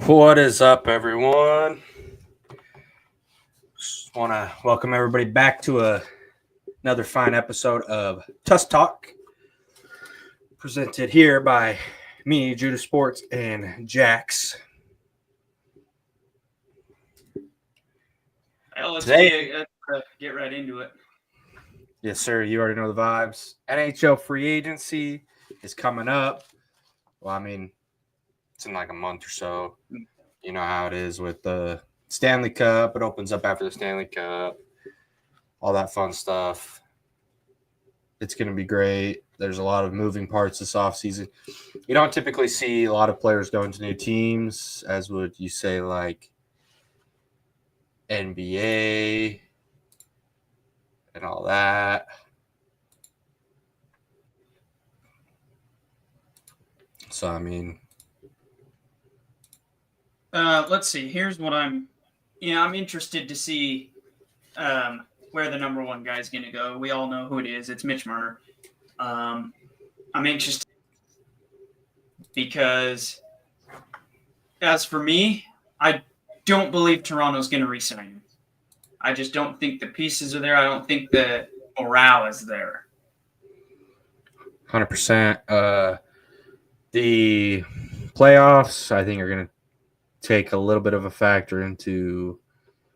What is up, everyone? Just want to welcome everybody back to another fine episode of Tuss Talk, presented here by me, Judah Sports, and Jax. Well, let's Today, get right into it. yes, sir, you already know the vibes. NHL Free Agency is coming up. Well, I mean, it's in like a month or so. You know how it is with the Stanley Cup. It opens up after the Stanley Cup, all that fun stuff. It's going to be great. There's a lot of moving parts this offseason. You don't typically see a lot of players going to new teams, as would you say, like NBA and all that. So, I mean, Let's see. Here's what I'm interested to see where the number one guy is going to go. We all know who it is. It's Mitch Marner. I'm interested because, as for me, I don't believe Toronto's going to re-sign him. I just don't think the pieces are there. I don't think the morale is there. 100%. The playoffs, I think, are going to take a little bit of a factor into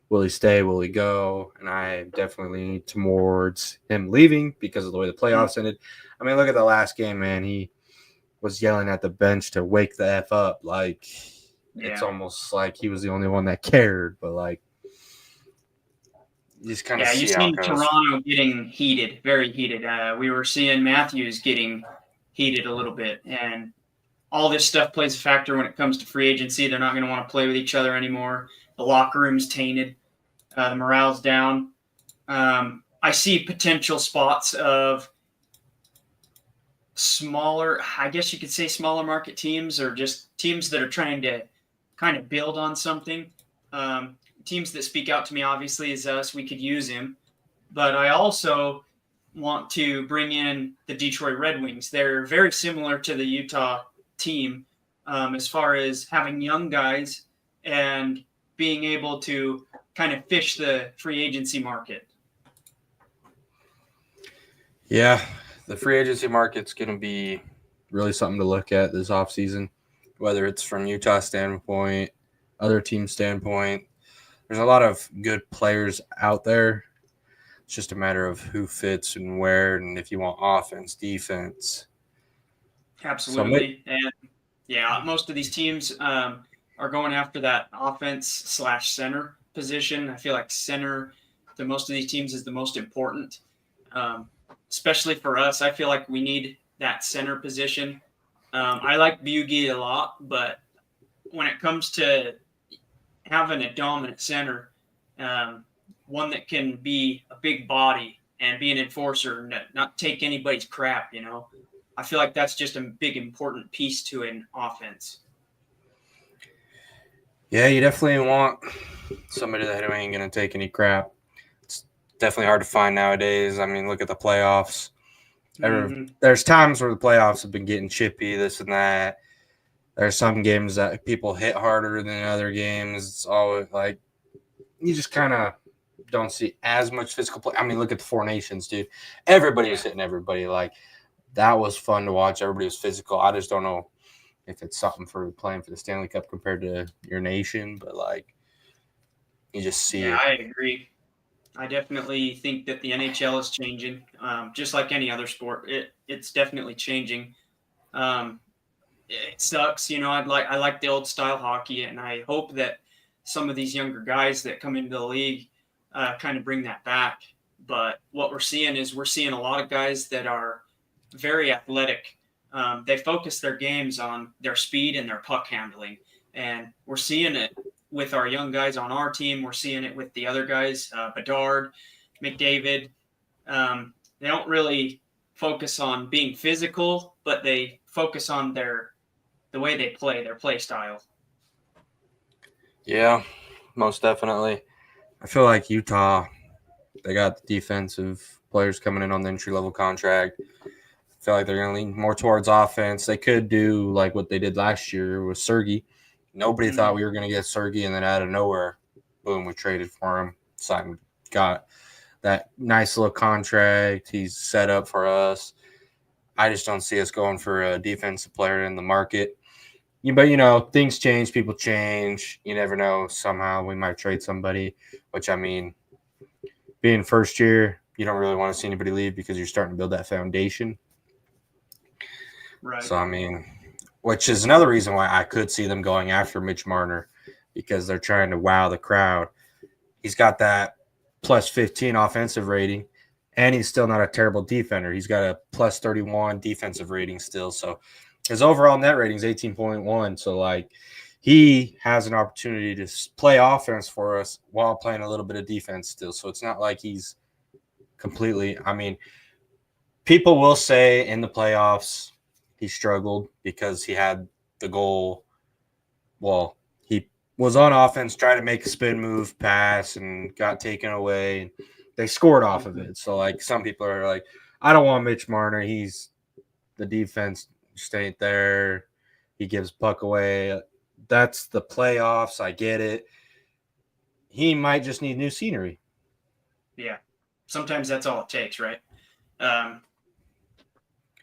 will he stay, will he go? And I definitely lean towards him leaving because of the way the playoffs ended. I mean, look at the last game, man. He was yelling at the bench to wake the F up. Like, it's almost like he was the only one that cared. But, like, you just kind of see you've how seen it goes. Toronto getting heated, very heated. We were seeing Matthews getting heated a little bit. And all this stuff plays a factor when it comes to free agency. They're not going to want to play with each other anymore. The locker room's tainted. The morale's down. I see potential spots of smaller, I guess you could say smaller market teams, or just teams that are trying to kind of build on something. Teams that speak out to me, obviously, is us. We could use him. But I also want to bring in the Detroit Red Wings. They're very similar to the Utah team as far as having young guys and being able to kind of fish the free agency market. Yeah, the free agency market's going to be really something to look at this offseason, whether it's from Utah standpoint, other team standpoint. There's a lot of good players out there. It's just a matter of who fits and where, and if you want offense, defense. Absolutely. And most of these teams are going after that offense/center position. I feel like center to most of these teams is the most important, especially for us. I feel like we need that center position. I like Bugey a lot, but when it comes to having a dominant center, one that can be a big body and be an enforcer and not take anybody's crap, I feel like that's just a big important piece to an offense. Yeah, you definitely want somebody that ain't going to take any crap. It's definitely hard to find nowadays. I mean, look at the playoffs. There's times where the playoffs have been getting chippy, this and that. There's some games that people hit harder than other games. It's always like you just kind of don't see as much physical play. I mean, look at the Four Nations, dude. Everybody was hitting everybody. Like, that was fun to watch. Everybody was physical. I just don't know if it's something for playing for the Stanley Cup compared to your nation, but, like, you just see it. I agree. I definitely think that the NHL is changing, just like any other sport. It's definitely changing. It sucks, I like the old style hockey, and I hope that some of these younger guys that come into the league kind of bring that back. But what we're seeing a lot of guys that are very athletic. They focus their games on their speed and their puck handling, and we're seeing it with our young guys on our team. We're seeing it with the other guys, Bedard, McDavid. They don't really focus on being physical, but they focus on the way they play, their play style. Yeah, most definitely. I feel like Utah, they got the defensive players coming in on the entry-level contract. I feel like they're going to lean more towards offense. They could do like what they did last year with Sergey, Nobody thought we were going to get Sergey, and then out of nowhere, boom, we traded for him. Signed, got that nice little contract. He's set up for us. I just don't see us going for a defensive player in the market. But, things change. People change. You never know. Somehow we might trade somebody, which, I mean, being first year, you don't really want to see anybody leave because you're starting to build that foundation. Right. So, I mean, which is another reason why I could see them going after Mitch Marner, because they're trying to wow the crowd. He's got that plus 15 offensive rating, and he's still not a terrible defender. He's got a plus 31 defensive rating still. So his overall net rating is 18.1. So, he has an opportunity to play offense for us while playing a little bit of defense still. So it's not like he's completely – I mean, people will say in the playoffs he struggled because he had the goal – well, he was on offense, tried to make a spin move pass, and got taken away. They scored off of it. So, some people are like, I don't want Mitch Marner. He's the defense just ain't there. He gives puck away. That's the playoffs. I get it. He might just need new scenery. Yeah. Sometimes that's all it takes, right?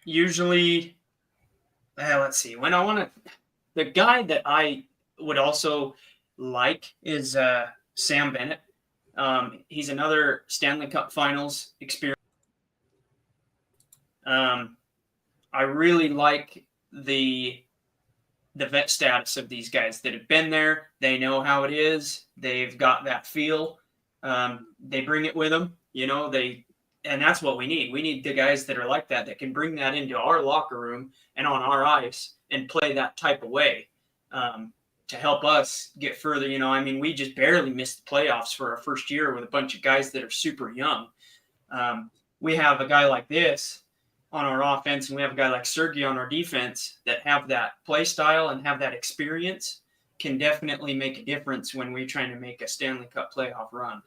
Usually, let's see. When I want to – the guy that I would also like is Sam Bennett. He's another Stanley Cup Finals experience. I really like the vet status of these guys that have been there. They know how it is. They've got that feel. They bring it with them, and that's what we need. We need the guys that are like that can bring that into our locker room and on our ice and play that type of way to help us get further. We just barely missed the playoffs for our first year with a bunch of guys that are super young. We have a guy like this on our offense, and we have a guy like Sergey on our defense that have that play style and have that experience, can definitely make a difference when we're trying to make a Stanley Cup playoff run.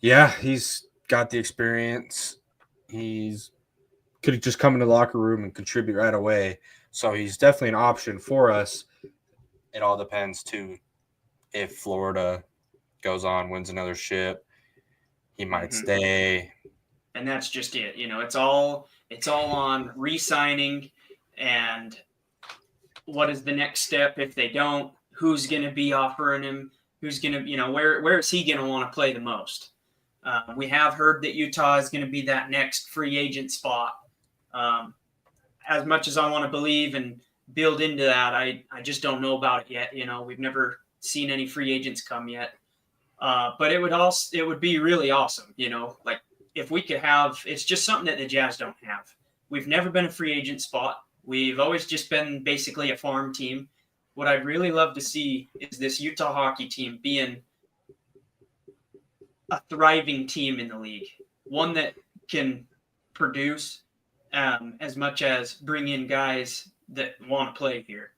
Yeah, he's got the experience. He's could just come into the locker room and contribute right away. So he's definitely an option for us. It all depends, too, if Florida goes on, wins another ship, he might stay. And that's just it. It's all on re-signing and what is the next step if they don't, who's going to be offering him, who's going to, where is he going to want to play the most? We have heard that Utah is going to be that next free agent spot. As much as I want to believe and build into that, I just don't know about it yet. We've never seen any free agents come yet. But it would be really awesome, if we could have, it's just something that the Jazz don't have. We've never been a free agent spot. We've always just been basically a farm team. What I'd really love to see is this Utah hockey team being a thriving team in the league, one that can produce as much as bring in guys that want to play here.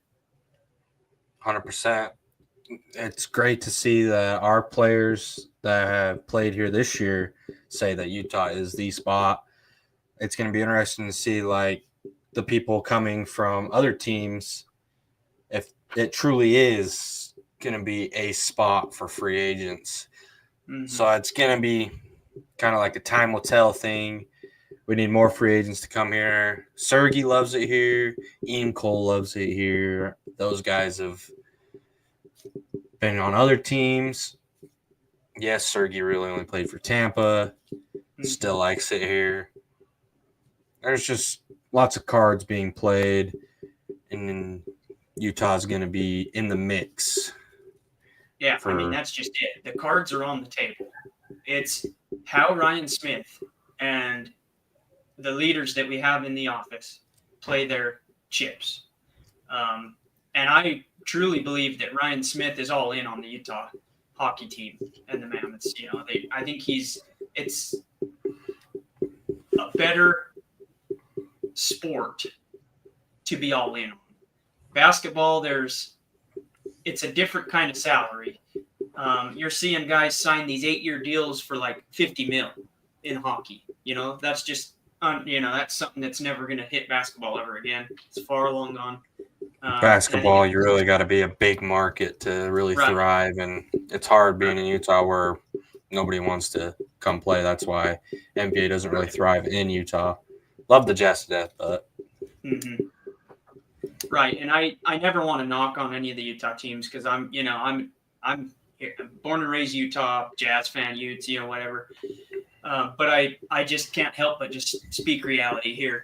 100%. It's great to see that our players that have played here this year say that Utah is the spot. It's going to be interesting to see the people coming from other teams, if it truly is going to be a spot for free agents. So it's going to be kind of like a time will tell thing. We need more free agents to come here. Sergey loves it here. Ian Cole loves it here. Those guys have been on other teams. Yes, Sergey really only played for Tampa. Still likes it here. There's just lots of cards being played, and then Utah's going to be in the mix. Yeah, that's just it. The cards are on the table. It's how Ryan Smith and the leaders that we have in the office play their chips. And I truly believe that Ryan Smith is all in on the Utah hockey team and the Mammoths. I think it's a better sport to be all in on. Basketball, it's a different kind of salary. You're seeing guys sign these 8-year deals for $50 million in hockey. That's just, that's something that's never going to hit basketball ever again. It's far long gone. Basketball, you really got to be a big market to really thrive, and it's hard being in Utah where nobody wants to come play. That's why NBA doesn't really thrive in Utah. Love the Jazz to death, but right. And I never want to knock on any of the Utah teams because I'm born and raised Utah, Jazz fan, Utes, whatever. But I just can't help but just speak reality here.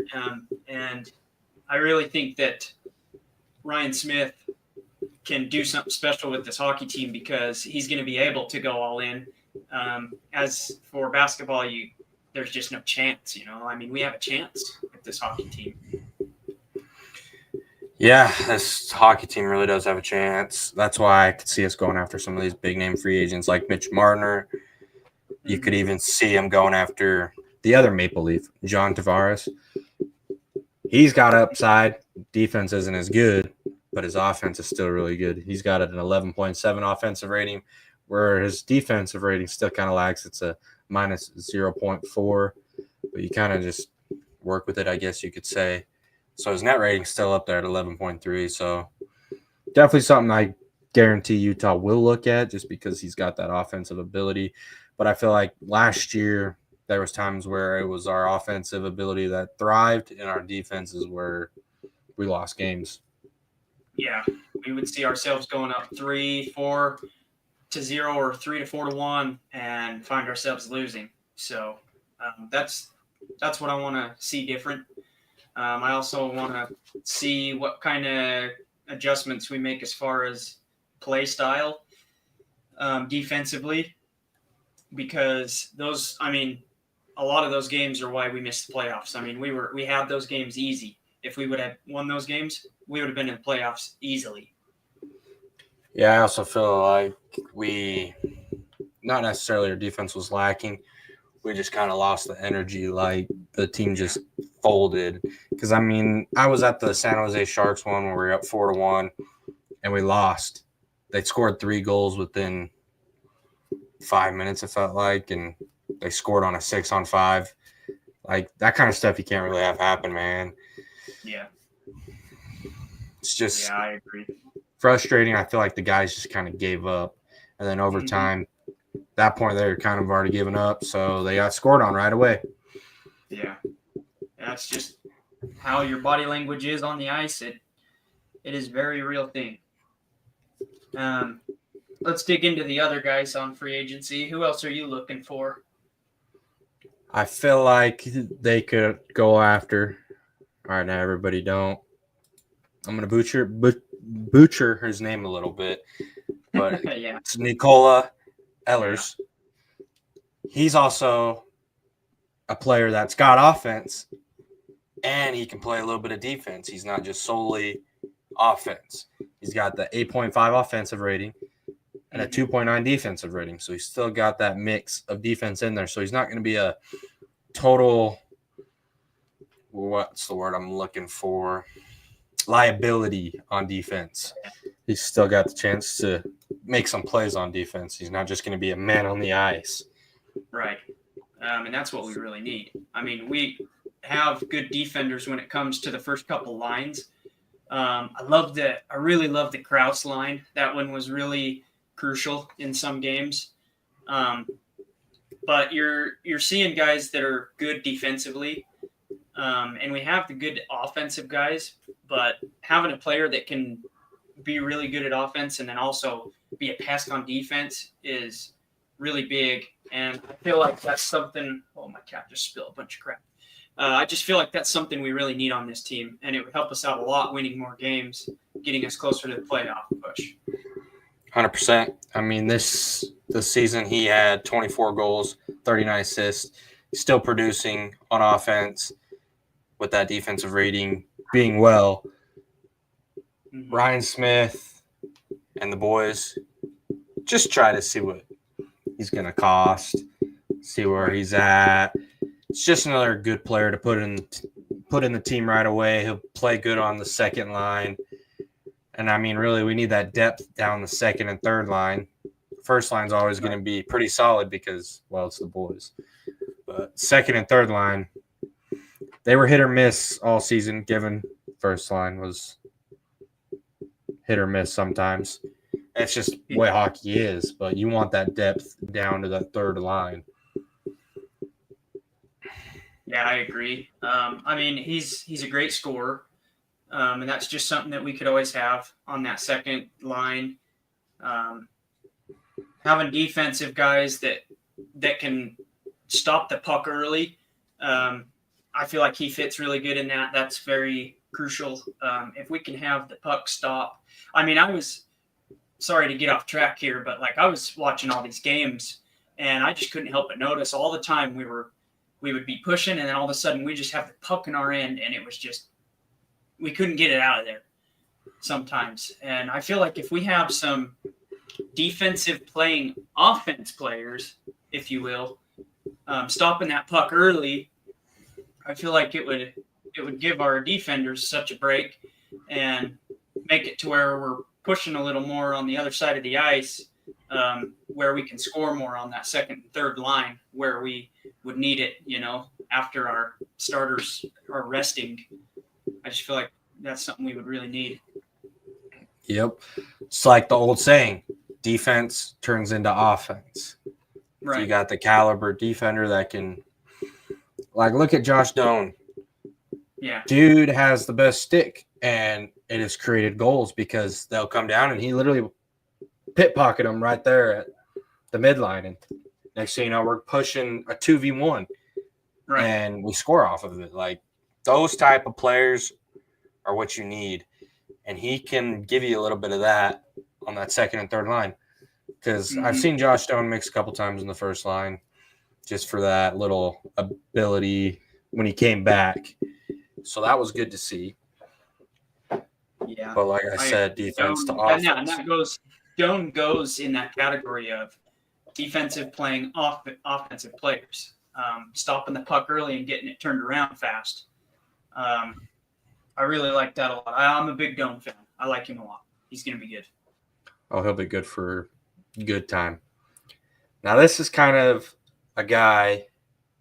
And I really think that Ryan Smith can do something special with this hockey team because he's going to be able to go all in. As for basketball, there's just no chance, I mean, we have a chance with this hockey team. Yeah, this hockey team really does have a chance. That's why I could see us going after some of these big-name free agents like Mitch Marner. You could even see him going after the other Maple Leaf, John Tavares. He's got upside. Defense isn't as good, but his offense is still really good. He's got an 11.7 offensive rating, where his defensive rating still kind of lags. It's a minus 0.4, but you kind of just work with it, I guess you could say. So his net rating's still up there at 11.3. So definitely something I guarantee Utah will look at just because he's got that offensive ability. But I feel like last year there was times where it was our offensive ability that thrived and our defenses where we lost games. Yeah, we would see ourselves going up 3-4-0 or 3-4-1 and find ourselves losing. So that's what I want to see different. I also want to see what kind of adjustments we make as far as play style defensively, because a lot of those games are why we missed the playoffs. I mean, we had those games easy. If we would have won those games, we would have been in the playoffs easily. Yeah, I also feel like not necessarily our defense was lacking. We just kind of lost the energy. Like the team just folded. Because, I was at the San Jose Sharks one where we were up 4-1 and we lost. They scored 3 goals within 5 minutes, it felt like, and they scored on a 6-on-5. Like that kind of stuff you can't really have happen, man. Yeah. It's just I agree. Frustrating. I feel like the guys just kind of gave up. And then over time, at that point, they were kind of already given up. So they got scored on right away. Yeah. That's just how your body language is on the ice. It is a very real thing. Let's dig into the other guys on free agency. Who else are you looking for? I feel like they could go after. All right, now everybody don't. I'm going to butcher his name a little bit, but It's Nikola Ehlers. Yeah. He's also a player that's got offense, and he can play a little bit of defense. He's not just solely offense. He's got the 8.5 offensive rating and a 2.9 defensive rating, so he's still got that mix of defense in there. So he's not going to be a total – what's the word I'm looking for? Liability on defense. He's still got the chance to make some plays on defense. He's not just going to be a man on the ice. Right. And that's what we really need. I mean, we have good defenders when it comes to the first couple lines. I really love the Krause line. That one was really crucial in some games. But you're seeing guys that are good defensively. And we have the good offensive guys, but having a player that can be really good at offense and then also be a pest on defense is really big. And I feel like that's something – oh, my cat just spilled a bunch of crap. I just feel like that's something we really need on this team, and it would help us out a lot winning more games, getting us closer to the playoff push. 100%. I mean, this season he had 24 goals, 39 assists, still producing on offense with that defensive rating being well. Ryan Smith and the boys just try to see what he's going to cost, see where he's at. It's just another good player to put in the team right away. He'll play good on the second line. And, I mean, really, we need that depth down the second and third line. First line's always going to be pretty solid because, well, it's the boys. But second and third line, they were hit or miss all season, given first line was hit or miss sometimes. It's just the way hockey is, but you want that depth down to that third line. Yeah, I agree. I mean, he's a great scorer, and that's just something that we could always have on that second line. Having defensive guys that can stop the puck early. I feel like he fits really good in that. That's very crucial. If we can have the puck stop. I mean, I was sorry to get off track here, but like I was watching all these games and I just couldn't help but notice all the time we would be pushing and then all of a sudden we just have the puck in our end and it was just we couldn't get it out of there sometimes. And I feel like if we have some defensive playing offense players, if you will, stopping that puck early, I feel like it would give our defenders such a break and make it to where we're pushing a little more on the other side of the ice, where we can score more on that second and third line where we would need it, after our starters are resting. I just feel like that's something we would really need. Yep. It's like the old saying, defense turns into offense. Right. So you got the caliber defender that can, like, look at Josh Doan. Yeah. Dude has the best stick, and it has created goals because they'll come down and he literally pit pocket them right there at the midline. And next thing you know, we're pushing a 2v1. Right. And we score off of it. Like, those type of players are what you need. And he can give you a little bit of that on that second and third line. Because I've seen Josh Doan mix a couple times in the first line just for that little ability when he came back. So that was good to see. Yeah. But like I said, defense to offense. And Doan goes in that category of defensive playing offensive players. Stopping the puck early and getting it turned around fast. I really like that a lot. I'm a big Doan fan. I like him a lot. He's going to be good. Oh, he'll be good for a good time. Now, this is kind of a guy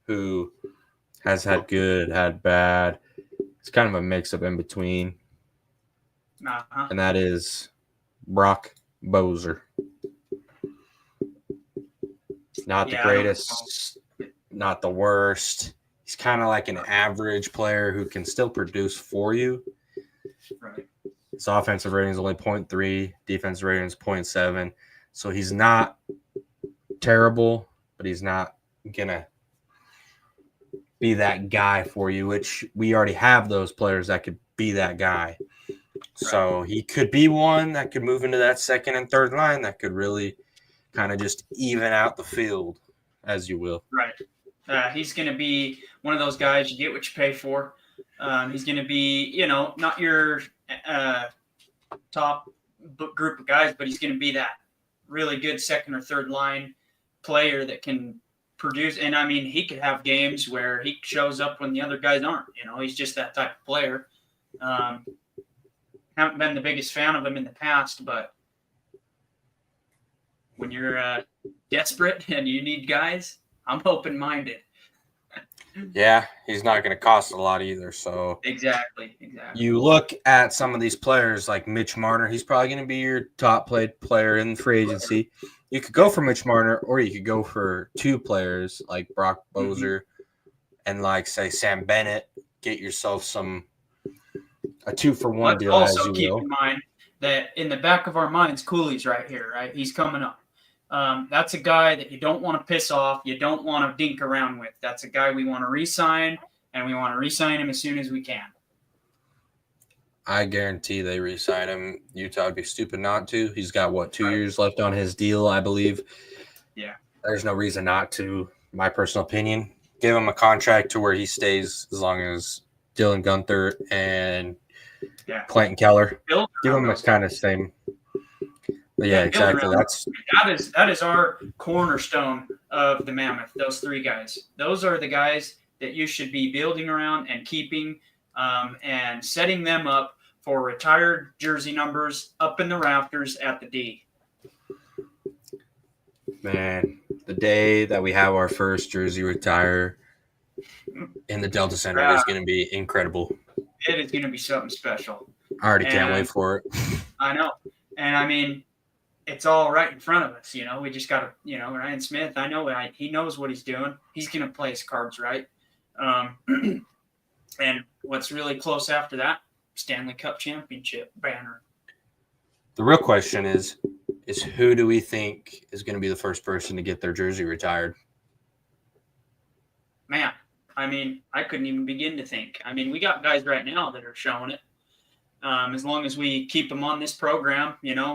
who has had good, had bad. It's kind of a mix-up in between. And that is Brock Boeser. Not the greatest, not the worst. He's kind of like an average player who can still produce for you. Right. His offensive rating is only 0.3, defensive rating is 0.7. So he's not terrible, but he's not going to be that guy for you, which we already have those players that could be that guy. Right. So he could be one that could move into that second and third line that could really kind of just even out the field, as you will. Right. He's going to be one of those guys you get what you pay for. He's going to be, not your top group of guys, but he's going to be that really good second or third line player that can produce. And I mean, he could have games where he shows up when the other guys aren't. He's just that type of player. Haven't been the biggest fan of him in the past, but when you're desperate and you need guys, I'm open-minded. Yeah, he's not going to cost a lot either. So exactly. You look at some of these players like Mitch Marner. He's probably going to be your top played player in free agency. You could go for Mitch Marner, or you could go for two players like Brock Boeser and like say Sam Bennett. Get yourself a 2-for-1 deal. Also, keep in mind that in the back of our minds, Cooley's right here. Right, he's coming up. That's a guy that you don't want to piss off. You don't want to dink around with. That's a guy we want to re-sign, and we want to re-sign him as soon as we can. I guarantee they re-sign him. Utah would be stupid not to. He's got, 2 years left on his deal, I believe. Yeah. There's no reason not to, my personal opinion. Give him a contract to where he stays as long as Dylan Guenther and Clayton Keller. Give him a kind of same – yeah, exactly. That is our cornerstone of the Mammoth, those three guys. Those are the guys that you should be building around and keeping and setting them up for retired jersey numbers up in the rafters at the D. Man, the day that we have our first jersey retire in the Delta Center is going to be incredible. It is going to be something special. I already can't wait for it. I know. And I mean, it's all right in front of us. We just got to, Ryan Smith, I know he knows what he's doing. He's going to play his cards right. And what's really close after that, Stanley Cup championship banner. The real question is who do we think is going to be the first person to get their jersey retired? Man, I mean, I couldn't even begin to think. I mean, we got guys right now that are showing it. As long as we keep them on this program, and I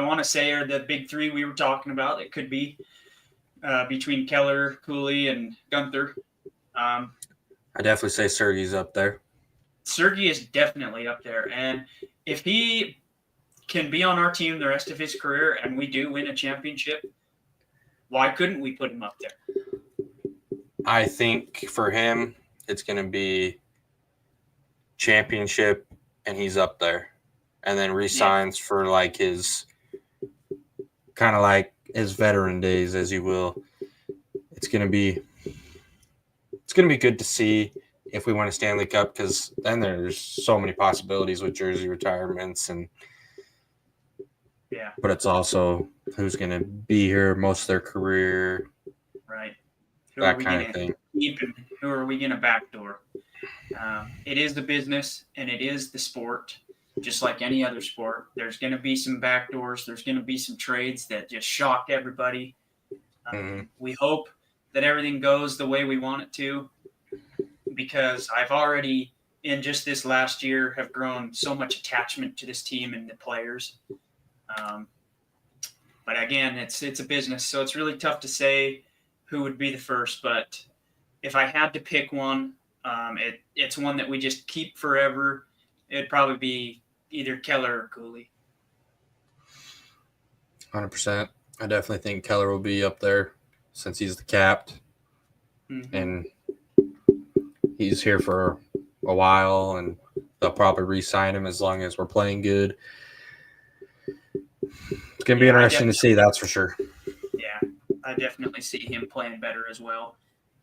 want to say are the big three we were talking about. It could be between Keller, Cooley, and Gunther. I definitely say Sergey's up there. Sergey is definitely up there. And if he can be on our team the rest of his career and we do win a championship, why couldn't we put him up there? I think for him, it's going to be championship and he's up there. And then resigns for like his kind of like his veteran days, as you will. It's going to be good to see if we win a Stanley Cup, because then there's so many possibilities with jersey retirements but it's also who's going to be here most of their career, right? That kind of thing. Who are we going to backdoor? It is the business and it is the sport, just like any other sport. There's going to be some backdoors. There's going to be some trades that just shock everybody. We hope that everything goes the way we want it to, because I've already, in just this last year, have grown so much attachment to this team and the players. But again, it's a business, so it's really tough to say who would be the first. But if I had to pick one, it's one that we just keep forever. It'd probably be either Keller or Cooley. 100%. I definitely think Keller will be up there since he's the capped. And he's here for a while, and they'll probably re-sign him as long as we're playing good. It's going to be interesting to see, that's for sure. Yeah, I definitely see him playing better as well.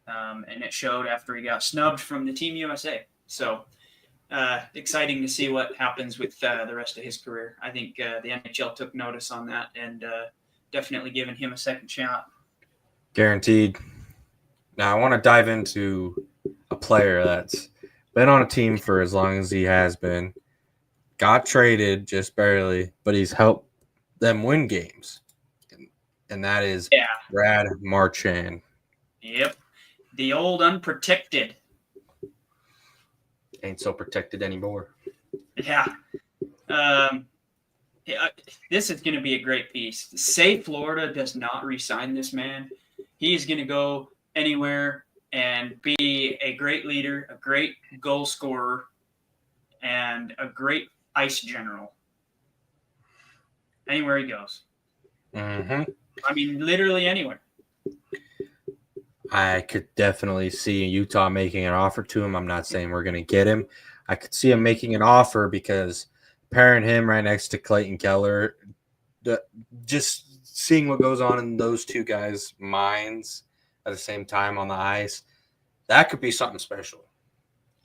And it showed after he got snubbed from the Team USA. So exciting to see what happens with the rest of his career. I think the NHL took notice on that and definitely giving him a second shot. Guaranteed. Now, I want to dive into a player that's been on a team for as long as he has been, got traded just barely, but he's helped them win games. And that is Brad Marchand. Yep. The old unprotected. Ain't so protected anymore. Yeah. This is going to be a great piece. Say Florida does not re-sign this man, he's going to go anywhere and be a great leader, a great goal scorer, and a great ice general. Anywhere he goes. I mean, literally anywhere. I could definitely see Utah making an offer to him. I'm not saying we're going to get him. I could see him making an offer because pairing him right next to Clayton Keller, just seeing what goes on in those two guys' minds at the same time on the ice, that could be something special.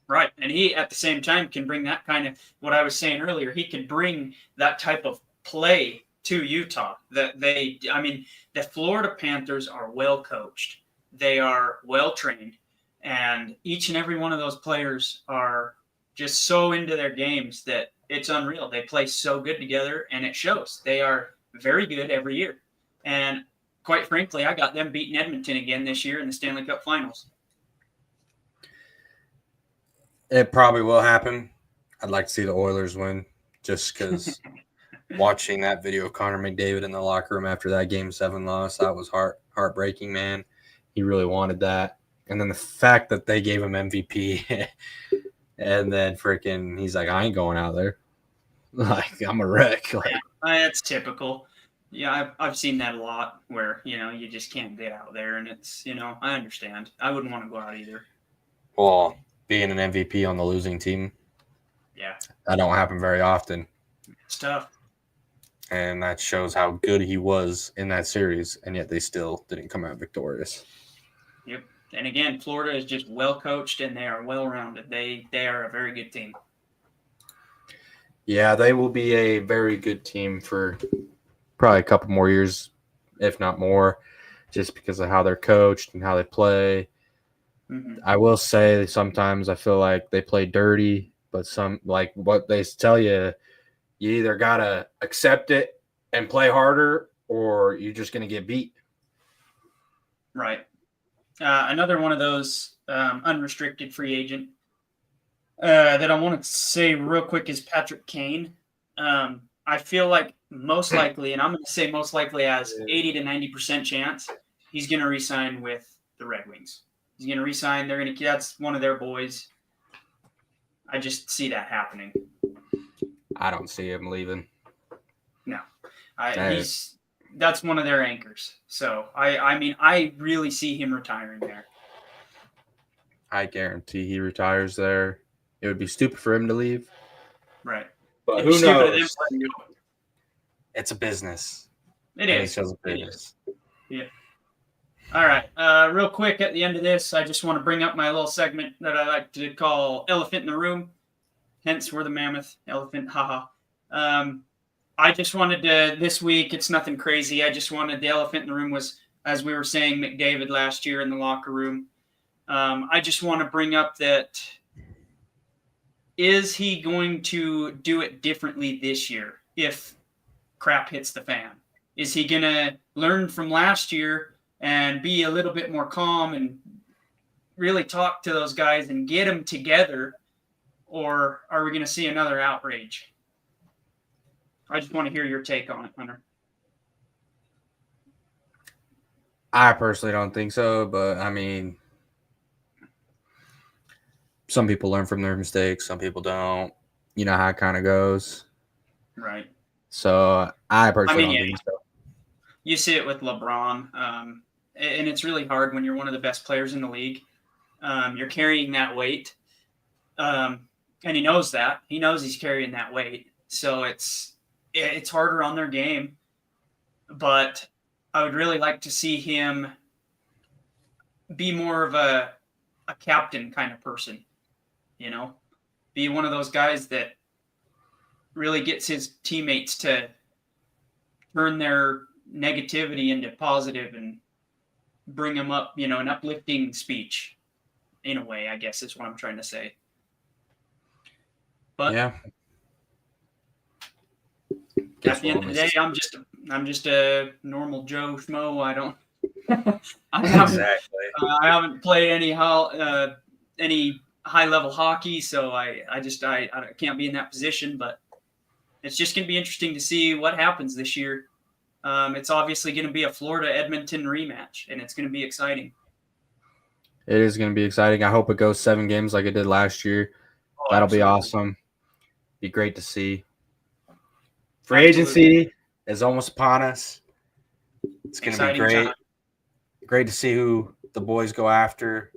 Right. And he, at the same time, can bring that kind of, what I was saying earlier, he could bring that type of play to Utah. The Florida Panthers are well coached. They are well trained. And each and every one of those players are just so into their games that it's unreal. They play so good together, and it shows. They are very good every year. And quite frankly, I got them beating Edmonton again this year in the Stanley Cup Finals. It probably will happen. I'd like to see the Oilers win just because watching that video of Connor McDavid in the locker room after that Game 7 loss, that was heartbreaking, man. He really wanted that. And then the fact that they gave him MVP and then freaking he's like, I ain't going out there. Like, I'm a wreck. Like, it's typical. Yeah, I've seen that a lot where, you just can't get out there. And it's, I understand. I wouldn't want to go out either. Well, being an MVP on the losing team, that don't happen very often. It's tough. And that shows how good he was in that series, and yet they still didn't come out victorious. Yep. And again, Florida is just well coached and they are well rounded. They are a very good team. Yeah, they will be a very good team for probably a couple more years, if not more, just because of how they're coached and how they play. Mm-hmm. I will say sometimes I feel like they play dirty, but some like what they tell you, you either got to accept it and play harder or you're just going to get beat. Right. Another one of those unrestricted free agent that I want to say real quick is Patrick Kane. I feel like most likely, and I'm going to say most likely as 80 to 90% chance, he's going to re-sign with the Red Wings. He's going to re-sign. That's one of their boys. I just see that happening. I don't see him leaving. No. That's one of their anchors. So, I really see him retiring there. I guarantee he retires there. It would be stupid for him to leave. Right. But who knows? It's a business. It is. NHL's a business. Yeah. All right. Real quick at the end of this, I just want to bring up my little segment that I like to call Elephant in the Room. Hence, we're the mammoth elephant. Haha. I just wanted to, this week, it's nothing crazy. I just wanted the elephant in the room was, as we were saying, McDavid last year in the locker room. I just want to bring up that, is he going to do it differently this year if crap hits the fan? Is he going to learn from last year and be a little bit more calm and really talk to those guys and get them together? Or are we going to see another outrage? I just want to hear your take on it, Hunter. I personally don't think so, but I mean, some people learn from their mistakes, some people don't. You know how it kind of goes. Right. So I personally don't think so. You see it with LeBron, and it's really hard when you're one of the best players in the league. You're carrying that weight, and he knows that. He knows he's carrying that weight. So it's harder on their game. But I would really like to see him be more of a captain kind of person. You know, be one of those guys that really gets his teammates to turn their negativity into positive and bring them up, an uplifting speech in a way, I guess is what I'm trying to say. But yeah. At the end of the day, I'm just a normal Joe Schmo. I haven't played any high level hockey, so I can't be in that position. But it's just going to be interesting to see what happens this year. It's obviously going to be a Florida Edmonton rematch, and it's going to be exciting. It is going to be exciting. I hope it goes 7 games like it did last year. That'll be awesome. Be great to see. Free agency is almost upon us. It's going to be great. Time. Great to see who the boys go after.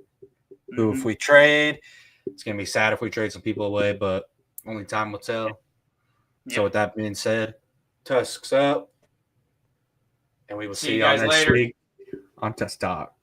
Who, if we trade, it's going to be sad if we trade some people away, but only time will tell. Yeah. So with that being said, Tusks up. And we will see you all next week on Tusk Talk.